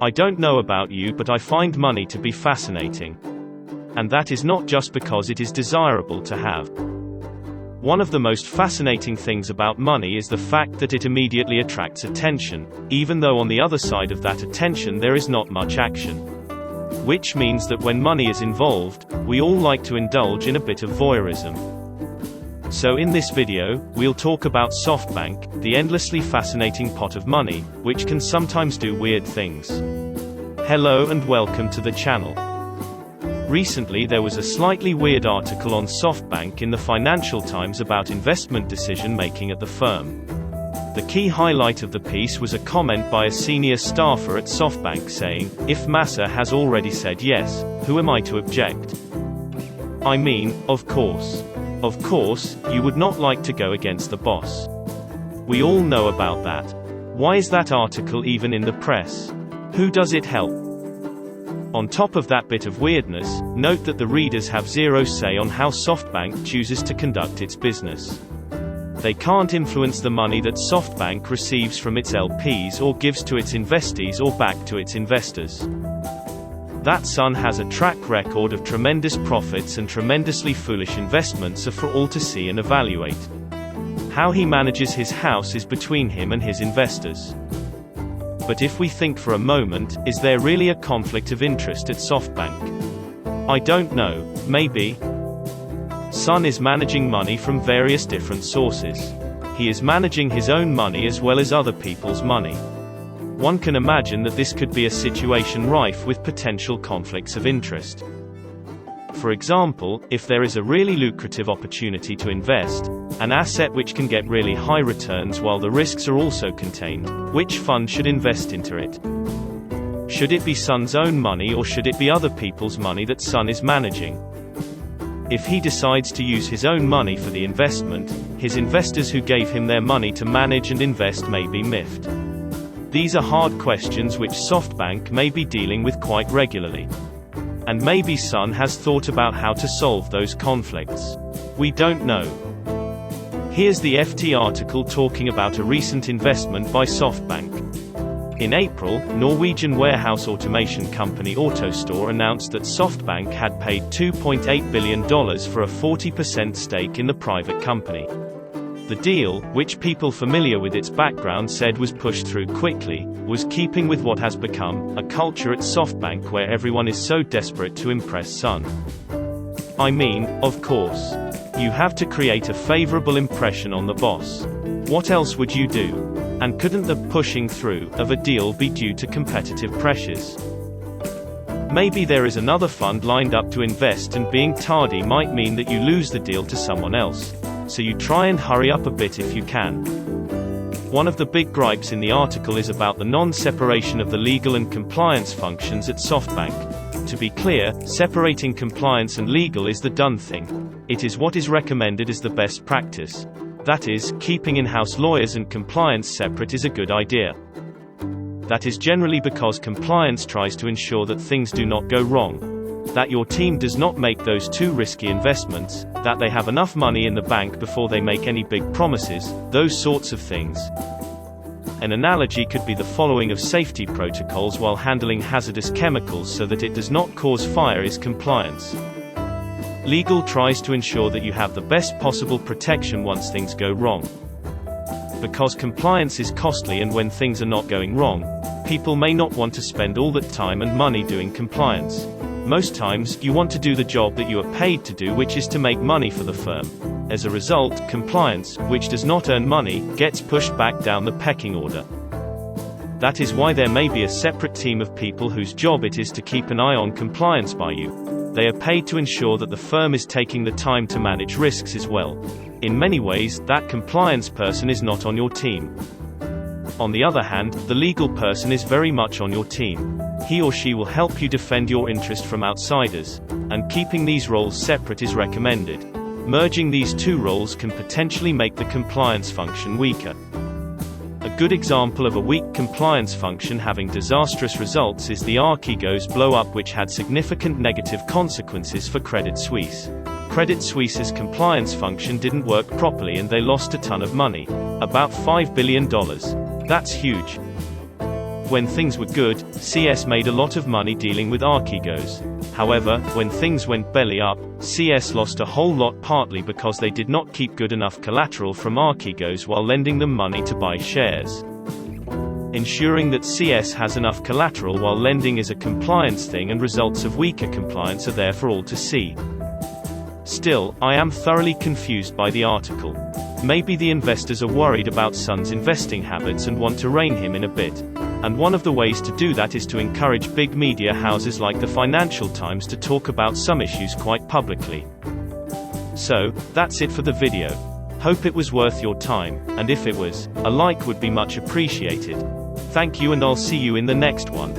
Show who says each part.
Speaker 1: I don't know about you, but I find money to be fascinating. And that is not just because it is desirable to have. One of the most fascinating things about money is the fact that it immediately attracts attention, even though on the other side of that attention there is not much action. Which means that when money is involved, we all like to indulge in a bit of voyeurism. So in this video, we'll talk about SoftBank, the endlessly fascinating pot of money, which can sometimes do weird things. Hello and welcome to the channel. Recently there was a slightly weird article on SoftBank in the Financial Times about investment decision making at the firm. The key highlight of the piece was a comment by a senior staffer at SoftBank saying, "If Massa has already said yes, who am I to object?" I mean, of course. Of course, you would not like to go against the boss. We all know about that. Why is that article even in the press? Who does it help? On top of that bit of weirdness, note that the readers have zero say on how SoftBank chooses to conduct its business. They can't influence the money that SoftBank receives from its LPs or gives to its investees or back to its investors. That son has a track record of tremendous profits and tremendously foolish investments are for all to see and evaluate. How he manages his house is between him and his investors. But if we think for a moment, is there really a conflict of interest at SoftBank? I don't know, maybe. Son is managing money from various different sources. He is managing his own money as well as other people's money. One can imagine that this could be a situation rife with potential conflicts of interest. For example, if there is a really lucrative opportunity to invest, an asset which can get really high returns while the risks are also contained, which fund should invest into it? Should it be Son's own money or should it be other people's money that Son is managing? If he decides to use his own money for the investment, his investors who gave him their money to manage and invest may be miffed. These are hard questions which SoftBank may be dealing with quite regularly. And maybe Son has thought about how to solve those conflicts. We don't know. Here's the FT article talking about a recent investment by SoftBank. In April, Norwegian warehouse automation company AutoStore announced that SoftBank had paid $2.8 billion for a 40% stake in the private company. The deal, which people familiar with its background said was pushed through quickly, was keeping with what has become a culture at SoftBank where everyone is so desperate to impress Son. I mean, of course. You have to create a favorable impression on the boss. What else would you do? And couldn't the pushing through of a deal be due to competitive pressures? Maybe there is another fund lined up to invest and being tardy might mean that you lose the deal to someone else. So you try and hurry up a bit if you can. One of the big gripes in the article is about the non-separation of the legal and compliance functions at SoftBank. To be clear, separating compliance and legal is the done thing. It is what is recommended as the best practice. That is, keeping in-house lawyers and compliance separate is a good idea. That is generally because compliance tries to ensure that things do not go wrong. That your team does not make those too risky investments, that they have enough money in the bank before they make any big promises, those sorts of things. An analogy could be the following of safety protocols while handling hazardous chemicals so that it does not cause fire is compliance. Legal tries to ensure that you have the best possible protection once things go wrong. Because compliance is costly and when things are not going wrong, people may not want to spend all that time and money doing compliance. Most times, you want to do the job that you are paid to do, which is to make money for the firm. As a result, compliance, which does not earn money, gets pushed back down the pecking order. That is why there may be a separate team of people whose job it is to keep an eye on compliance by you. They are paid to ensure that the firm is taking the time to manage risks as well. In many ways, that compliance person is not on your team. On the other hand, the legal person is very much on your team. He or she will help you defend your interest from outsiders, and keeping these roles separate is recommended. Merging these two roles can potentially make the compliance function weaker. A good example of a weak compliance function having disastrous results is the Archegos blow-up, which had significant negative consequences for Credit Suisse. Credit Suisse's compliance function didn't work properly and they lost a ton of money. About $5 billion. That's huge. When things were good, CS made a lot of money dealing with Archegos. However, when things went belly up, CS lost a whole lot, partly because they did not keep good enough collateral from Archegos while lending them money to buy shares. Ensuring that CS has enough collateral while lending is a compliance thing, and results of weaker compliance are there for all to see. Still, I am thoroughly confused by the article. Maybe the investors are worried about Son's investing habits and want to rein him in a bit. And one of the ways to do that is to encourage big media houses like the Financial Times to talk about some issues quite publicly. So, that's it for the video. Hope it was worth your time, and if it was, a like would be much appreciated. Thank you, and I'll see you in the next one.